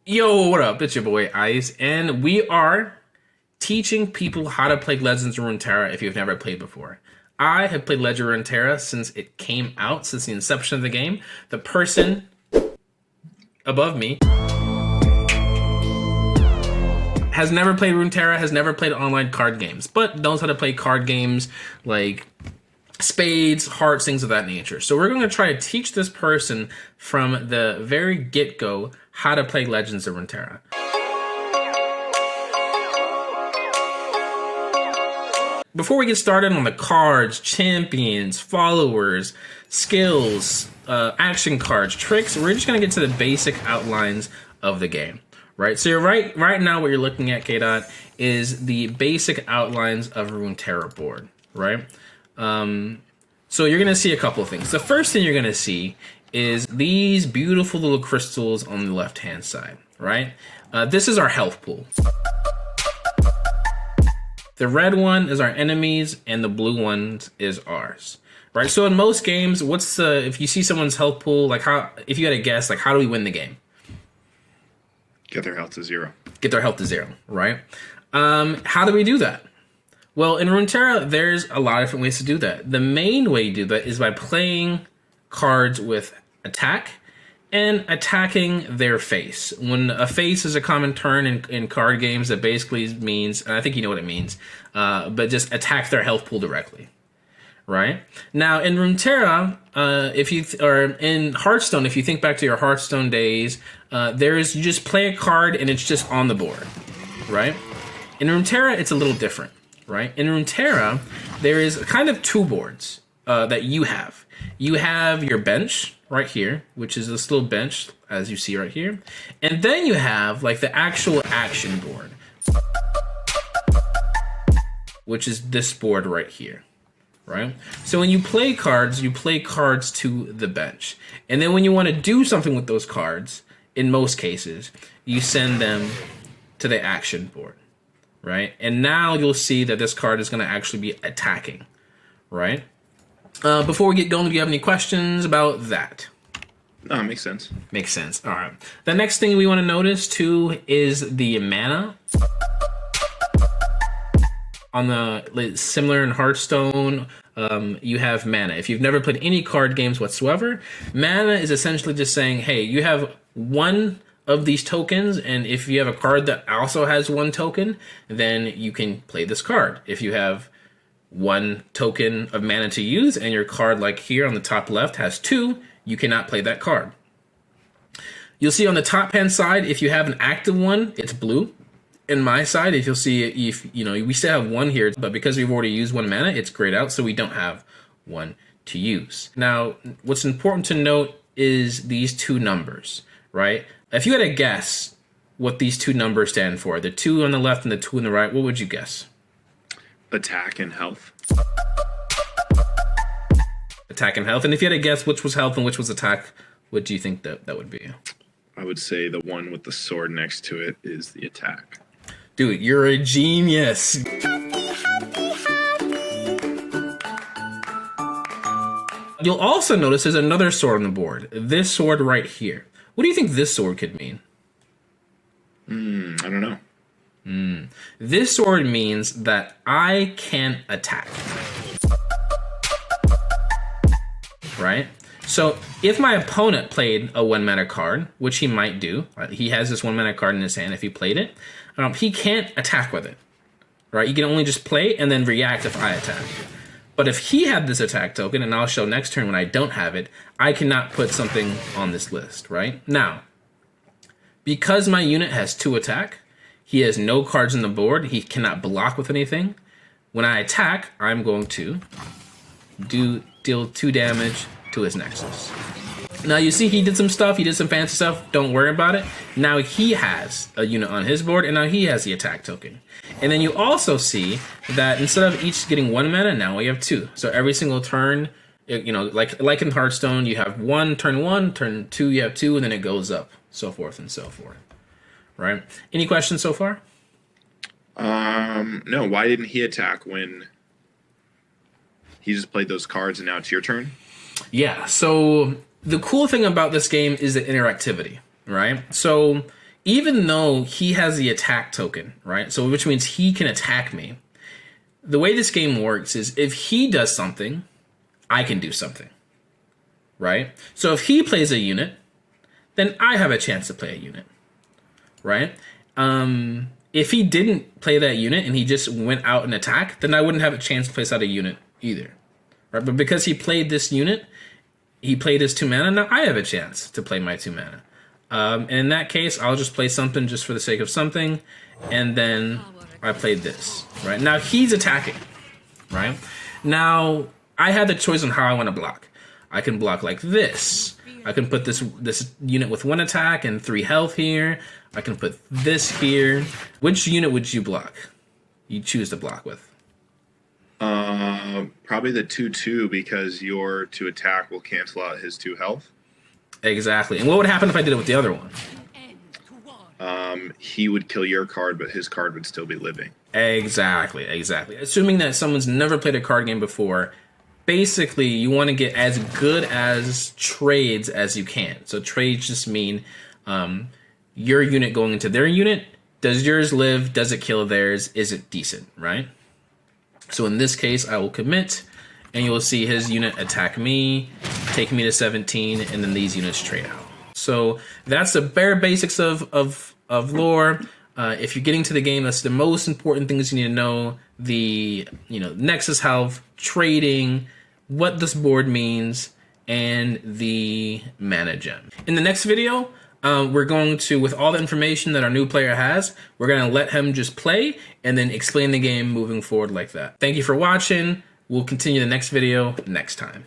Yo, what up? It's your boy Ice, and we are teaching people how to play Legends of Runeterra if you've never played before. I have played Legend of Runeterra since it came out, since the inception of the game. The person above me has never played Runeterra, has never played online card games, but knows how to play card games like spades, hearts, things of that nature. So we're going to try to teach this person from the very get-go how to play Legends of Runeterra. Before we get started on the cards, champions, followers, skills, action cards, tricks, we're just going to get to the basic outlines of the game. Right, so you're right now what you're looking at, K-Dot, is the basic outlines of a Runeterra board, right? So you're going to see a couple of things. The first thing you're going to see is these beautiful little crystals on the left-hand side, right? This is our health pool. The red one is our enemies, and the blue one is ours, right? So in most games, if you see someone's health pool, if you had a guess, how do we win the game? Get their health to zero. Get their health to zero, right? How do we do that? Well, in Runeterra, there's a lot of different ways to do that. The main way you do that is by playing cards with attack and attacking their face. When a face is a common term in card games, that basically means, and I think you know what it means, but just attack their health pool directly. Right? Now, in Runeterra, in Hearthstone, if you think back to your Hearthstone days, you just play a card and it's just on the board, right? In Runeterra, it's a little different, right? In Runeterra, there is kind of two boards that you have. You have your bench right here, which is this little bench, as you see right here. And then you have, the actual action board, which is this board right here. Right? So when you play cards to the bench. And then when you want to do something with those cards, in most cases, you send them to the action board. Right? And now you'll see that this card is going to actually be attacking. Right? Before we get going, do you have any questions about that? No, it makes sense. Makes sense. All right. The next thing we want to notice, too, is the mana. On the similar in Hearthstone, you have mana. If you've never played any card games whatsoever, mana is essentially just saying, hey, you have one of these tokens, and if you have a card that also has one token, then you can play this card. If you have one token of mana to use, and your card, like here on the top left, has two, you cannot play that card. You'll see on the top-hand side, if you have an active one, it's blue. In my side, if you'll see, we still have one here, but because we've already used one mana, it's grayed out, so we don't have one to use. Now, what's important to note is these two numbers, right? If you had a guess what these two numbers stand for, the 2 on the left and the 2 on the right, what would you guess? Attack and health. Attack and health. And if you had a guess which was health and which was attack, what do you think that would be? I would say the one with the sword next to it is the attack. Dude, you're a genius. You'll also notice there's another sword on the board. This sword right here. What do you think this sword could mean? I don't know. This sword means that I can attack. Right? So if my opponent played a 1 mana card, which he might do, he has this 1 mana card in his hand if he played it, he can't attack with it, right? You can only just play and then react if I attack. But if he had this attack token, and I'll show next turn when I don't have it, I cannot put something on this list, right? Now, because my unit has 2 attack, he has no cards on the board, he cannot block with anything. When I attack, I'm going to deal 2 damage to his Nexus. Now you see he did some stuff, he did some fancy stuff, don't worry about it. Now he has a unit on his board, and now he has the attack token. And then you also see that instead of each getting 1 mana, now we have 2. So every single turn, like in Hearthstone, you have turn 1, turn 2, you have 2, and then it goes up, so forth and so forth. Right? Any questions so far? No, why didn't he attack when he just played those cards and now it's your turn? Yeah, so the cool thing about this game is the interactivity, right? So even though he has the attack token, right? So which means he can attack me. The way this game works is if he does something, I can do something, right? So if he plays a unit, then I have a chance to play a unit, right? If he didn't play that unit and he just went out and attacked, then I wouldn't have a chance to place out a unit either, right? But because he played this unit, he played his 2 mana, now I have a chance to play my 2 mana. And in that case, I'll just play something just for the sake of something, and then I played this, right? Now he's attacking, right? Now I have the choice on how I want to block. I can block like this. I can put this unit with 1 attack and 3 health here. I can put this here. Which unit would you block? You choose to block with. Probably the 2/2 because your 2 attack will cancel out his 2 health. Exactly. And what would happen if I did it with the other one? He would kill your card, but his card would still be living. Exactly. Assuming that someone's never played a card game before, basically you want to get as good as trades as you can. So trades just mean your unit going into their unit. Does yours live? Does it kill theirs? Is it decent, right? So in this case, I will commit, and you will see his unit attack me, take me to 17, and then these units trade out. So that's the bare basics of lore. If you're getting to the game, that's the most important things you need to know. The Nexus health, trading, what this board means, and the mana gem. In the next video, we're going to, with all the information that our new player has, we're going to let him just play and then explain the game moving forward like that. Thank you for watching. We'll continue the next video next time.